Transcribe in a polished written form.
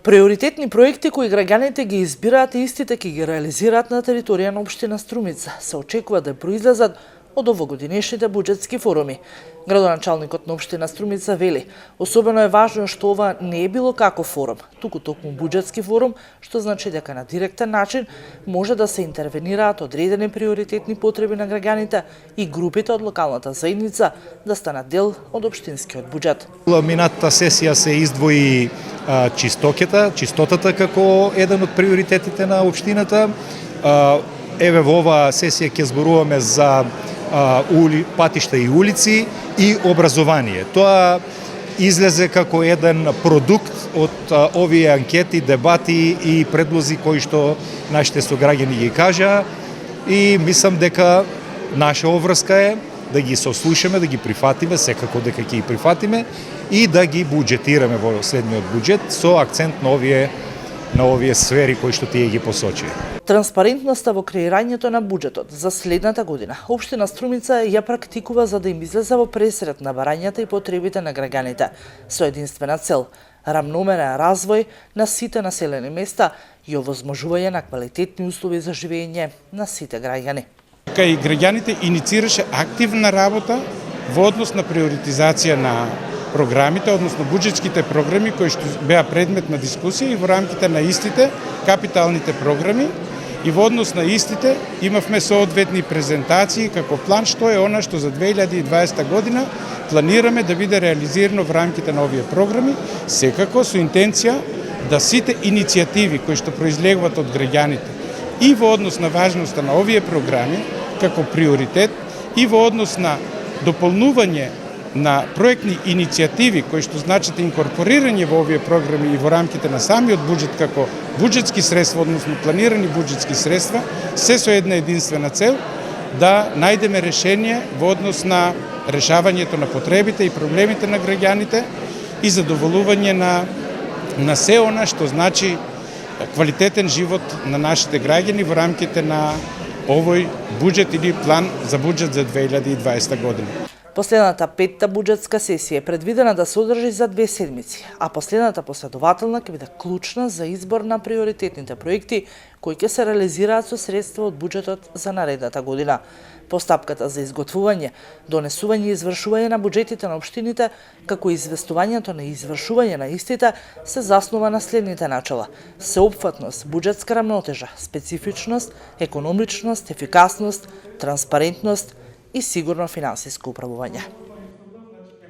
Приоритетни проекти кои граѓаните ги избираат и истите ќе ги реализираат на територија на општина Струмица се очекува да произлезат од овогодинешните буџетски форуми. Градоначалникот на општина Струмица вели, особено е важно што ова не е било како форум, туку токму буџетски форум, што значи дека на директен начин може да се интервенираат одредени приоритетни потреби на граѓаните и групите од локалната заедница да станат дел од општинскиот буџет. Минатата сесија се издвои чистотата како еден од приоритетите на општината. Еве во оваа сесија ќе зборуваме за патишта и улици и образование. Тоа излезе како еден продукт од овие анкети, дебати и предлози кои што нашите сограѓани ги кажаа и мислам дека наша обврска е да ги сослушаме, да ги прифатиме, секако дека ќе ги прифатиме и да ги буџетираме во следниот буџет со акцент на овие сфери кои што тие ги посочи. Транспарентноста во креирањето на буџетот за следната година општина Струмица ја практикува за да им излезе во пресред на барањата и потребите на граѓаните со единствена цел рамномерен развој на сите населени места и овозможување на квалитетни услови за живење на сите граѓани. Кај граѓаните иницираше активна работа во однос на приоритизација на програмите, односно буџетските програми кои што беа предмет на дискусија и во рамките на истите капиталните програми и во однос на истите имавме соодветни презентации како план што е она што за 2020 година планираме да биде реализирано во рамките на овие програми, секако со интенција да сите иницијативи кои што произлегуваат од граѓаните и во однос на важноста на овие програми како приоритет и во однос на дополнување на проектни иницијативи кои што значат инкорпорирање во овие програми и во рамките на самиот буџет како буџетски средства, односно планирани буџетски средства, се со една единствена цел да најдеме решение во однос на решавањето на потребите и проблемите на граѓаните и задоволување на се она што значи квалитетен живот на нашите граѓани во рамките на овој буџет или план за буџет за 2020 година. Последната петта буџетска сесија е предвидена да се одржи за 2 седмици, а последната последователна ќе биде клучна за избор на приоритетните проекти кои ќе се реализираат со средства од буџетот за наредната година. Постапката за изготвување, донесување и извршување на буџетите на општините, како и известувањето на извршување на истите, се заснова на следните начала: сеопфатност, буџетска рамнотежа, специфичност, економичност, ефикасност, транспарентност и сигурно финансиско управување.